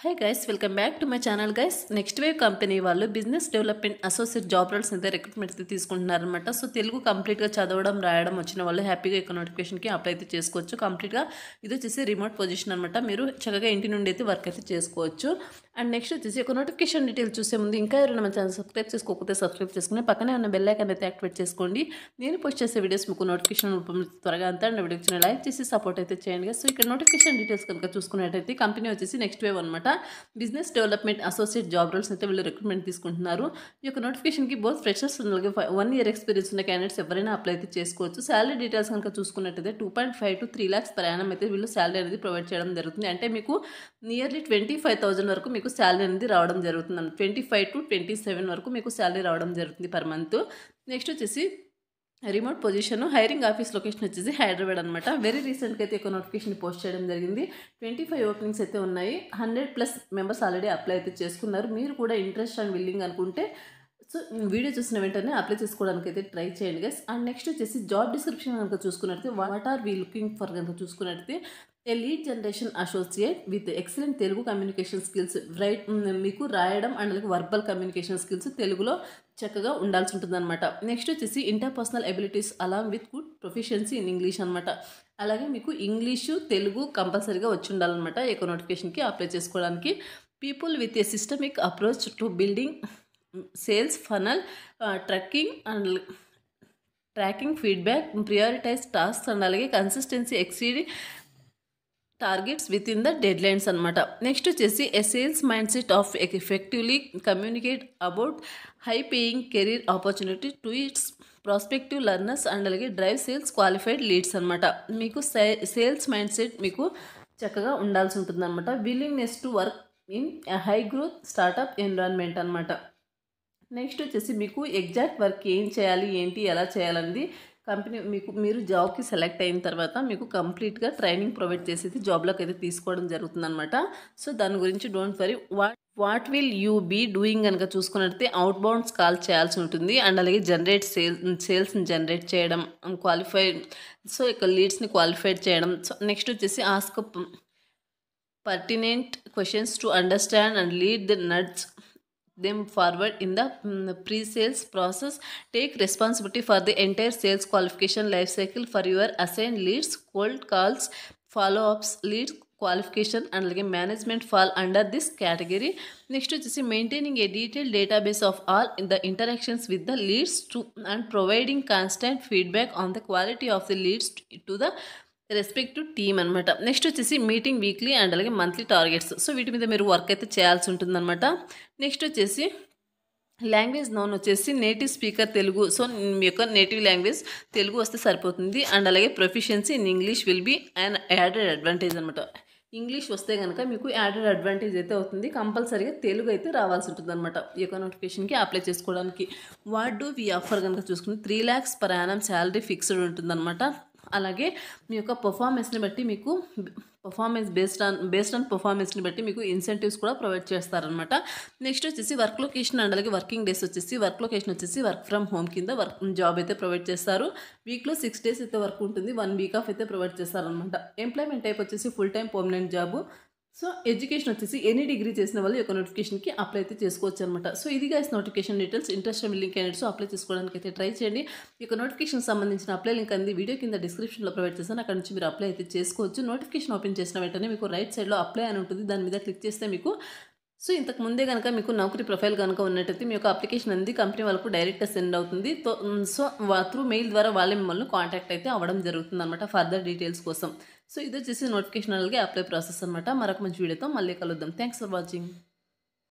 High guys, welcome back to my channel guys. Next wave company వాళ్ళు business development associate job roles అయితే recruitment అయితే తీసుకుంటున్నారనమాట. So Telugu కంప్లీట్గా చదవడం రాయడం వచ్చిన వాళ్ళు హ్యాపీగా ఈ నోటిఫికేషన్కి అప్లై అయితే చేసుకోవచ్చు. కంప్లీట్గా ఇది వచ్చేసి రిమోట్ పొజిషన్ అనమాట. మీరు చక్కగా ఇంటి నుండి అయితే వర్క్ అయితే చేసుకోవచ్చు. అండ్ నెక్స్ట్ వచ్చేసి ఒక నోటిఫికేషన్ డీటెయిల్స్ చూసే ముందు ఇంకా ఎవరైనా మన ఛానల్ సబ్స్క్రైబ్ చేసుకోకపోతే సబ్స్క్రైబ్ చేసుకుని పక్కనే ఉన్న బెల్ ఐకాన్ అయితే యాక్టివేట్ చేసుకోండి. నేను పోస్ట్ చేసే వీడియోస్ మీకు నోటిఫికేషన్ రూపంలో త్వరగా అంతా అండ్ వీడియోకి లైక్ చేసి సపోర్ట్ అయితే చేయండి. సో ఇక్కడ నోటిఫికేషన్ డీటెయిల్స్ కనుక చూసుకున్నట్టయితే కంపెనీ వచ్చేసి నెక్స్ట్ వేవ్ అనమాట. Business development associate job roles అయితే వీళ్ళు రిక్రూట్మెంట్ తీసుకుంటున్నారు. ఈ యొక్క నోటిఫికేషన్కి బోత్ ఫ్రెషర్స్ అలాగే 1 year ఎక్స్పీరియన్స్ ఉన్న క్యాండిడేట్స్ ఎవరైనా అప్లై అయితే చేసుకోవచ్చు. శాలరీ డీటెయిల్స్ కనుక చూసుకున్నట్టయితే 2.5 to 3 lakhs per annum అయితే వీళ్ళు శాలరీ అనేది ప్రొవైడ్ చేయడం జరుగుతుంది. అంటే మీకు నియర్లీ 25,000 వరకు మీకు శాలరీ అనేది రావడం జరుగుతుంది. 25 to 27 వరకు మీకు శాలరీ రావడం జరుగుతుంది పర్ మంత్. నెక్స్ట్ వచ్చేసి remote position, hiring office location వచ్చేసి హైదరాబాద్ అనమాట. వెరీ రీసెంట్గా అయితే ఒక నోటిఫికేషన్ పోస్ట్ చేయడం జరిగింది. 25 ఓపెనింగ్స్ అయితే ఉన్నాయి. 100+ మెంబర్స్ ఆల్రెడీ అప్లై అయితే చేసుకున్నారు. మీరు కూడా ఇంట్రెస్ట్ అండ్ విల్లింగ్ అనుకుంటే సో వీడియో చూసిన వెంటనే అప్లై చేసుకోవడానికి అయితే ట్రై చేయండి గైస్. అండ్ నెక్స్ట్ వచ్చేసి జాబ్ డిస్క్రిప్షన్ కనుక చూసుకున్నట్లయితే what are we looking for కనుక చూసుకున్నట్లయితే a lead generation associate with excellent Telugu communication skills. మీకు రాయడం అండ్ అలాగే వర్బల్ కమ్యూనికేషన్ స్కిల్స్ తెలుగులో చక్కగా ఉండాల్సి ఉంటుందన్నమాట. నెక్స్ట్ వచ్చేసి interpersonal abilities along with good proficiency in English అనమాట. అలాగే మీకు ఇంగ్లీషు తెలుగు కంపల్సరీగా వచ్చి ఉండాలన్నమాట ఈ యొక్క నోటిఫికేషన్కి అప్లై చేసుకోవడానికి. People with a systemic approach to building sales funnel, tracking feedback, prioritize tasks and అలాగే consistency exceeding targets within the deadlines అనమాట. నెక్స్ట్ వచ్చేసి a sales mindset of effectively communicate about high paying career opportunity to its prospective learners and అలాగే drive sales qualified leads అనమాట. మీకు sales mind set మీకు చక్కగా ఉండాల్సి ఉంటుంది అనమాట. Willingness to work in high growth startup environment అనమాట. Next వచ్చేసి మీకు ఎగ్జాక్ట్ వర్క్ ఏం చేయాలి ఏంటి ఎలా చేయాలనేది కంపెనీ మీరు జాబ్కి సెలెక్ట్ అయిన తర్వాత మీకు కంప్లీట్గా ట్రైనింగ్ ప్రొవైడ్ చేసేది జాబ్లోకి అయితే తీసుకోవడం జరుగుతుందన్నమాట. సో దాని గురించి don't worry. What will you be doing కనుక చూసుకున్నట్లయితే అవుట్ బౌండ్స్ కాల్ చేయాల్సి ఉంటుంది అండ్ అలాగే సేల్స్ని జనరేట్ చేయడం, క్వాలిఫైడ్ సో ఇక లీడ్స్ని క్వాలిఫైడ్ చేయడం. సో నెక్స్ట్ వచ్చేసి ask pertinent questions to understand and lead the nudge them forward in the pre-sales process. Take responsibility for the entire sales qualification life cycle for your assigned leads. Cold calls, follow-ups, lead qualification and like management fall under this category. Next is maintaining a detailed database of all the interactions with the leads and providing constant feedback on the quality of the leads to the respective team అనమాట. Next వచ్చేసి meeting weekly and అలాగే monthly targets. So వీటి మీద మీరు work అయితే చేయాల్సి ఉంటుందన్నమాట. Next వచ్చేసి లాంగ్వేజ్ నోన్ వచ్చేసి నేటివ్ స్పీకర్ తెలుగు. సో మీ యొక్క నేటివ్ లాంగ్వేజ్ తెలుగు వస్తే సరిపోతుంది అండ్ అలాగే proficiency in English will be and added advantage అనమాట. ఇంగ్లీష్ వస్తే కనుక మీకు యాడెడ్ అడ్వాంటేజ్ అయితే అవుతుంది. కంపల్సరీగా తెలుగు అయితే రావాల్సి ఉంటుంది అనమాట ఈ యొక్క నోటిఫికేషన్కి అప్లై చేసుకోవడానికి. వాట్ డూ వీ ఆఫర్ కనుక చూసుకుని 3 lakhs per annum salary fixed ఉంటుందన్నమాట. అలాగే మీ యొక్క పర్ఫార్మెన్స్ని బట్టి మీకు బేస్డ్ ఆన్ పర్ఫార్మెన్స్ని బట్టి మీకు ఇన్సెంటివ్స్ కూడా ప్రొవైడ్ చేస్తారనమాట. నెక్స్ట్ వచ్చేసి వర్క్ లొకేషన్ అండ్ అలాగే వర్కింగ్ డేస్ వచ్చేసి వర్క్ లొకేషన్ వచ్చేసి వర్క్ ఫ్రమ్ హోమ్ కింద జాబ్ అయితే ప్రొవైడ్ చేస్తారు. వీక్లో 6 days అయితే వర్క్ ఉంటుంది. 1 week ఆఫ్ అయితే ప్రొవైడ్ చేస్తారనమాట. ఎంప్లాయ్మెంట్ టైప్ వచ్చేసి full time permanent job. So education వచ్చేసి ఎనీ డిగ్రీ చేసిన వాళ్ళు ఈ యొక్క నోటిఫికేషన్కి అప్లై అయితే చేసుకోవచ్చు అనమాట. సో ఇది guys notification details. Interest willing candidates apply చేసుకోవడానికి అయితే ట్రై చేయండి. ఈ యొక్క నోటిఫికేషన్ సంబంధించిన అప్లై లింక్ అనేది వీడియో కింద డిస్క్రిప్షన్లో ప్రొవైడ్ చేస్తాను. అక్కడ నుంచి మీరు అప్లై అయితే చేసుకోవచ్చు. నోటిఫికేషన్ ఓపెన్ చేసిన వెంటనే మీకు రైట్ సైడ్లో అప్లై అని ఉంటుంది. దాని మీద క్లిక్ చేస్తే మీకు సో ఇంతకు ముందే కనుక మీకు నౌకరీ ప్రొఫైల్ కనుక ఉన్నట్టయితే మీ యొక్క అప్లికేషన్ అనేది కంపెనీ వాళ్ళకు డైరెక్ట్గా సెండ్ అవుతుంది. సో త్రూ మెయిల్ ద్వారా వాళ్ళే మిమ్మల్ని కాంటాక్ట్ అయితే అవ్వడం జరుగుతుంది అనమాట ఫర్దర్ డీటెయిల్స్ కోసం. సో ఇది వచ్చేసి నోటిఫికేషన్ అలాగే అప్లై ప్రాసెస్ అనమాట. మరొక మంచి వీడియోతో మళ్ళీ కలుద్దాం. Thanks for watching.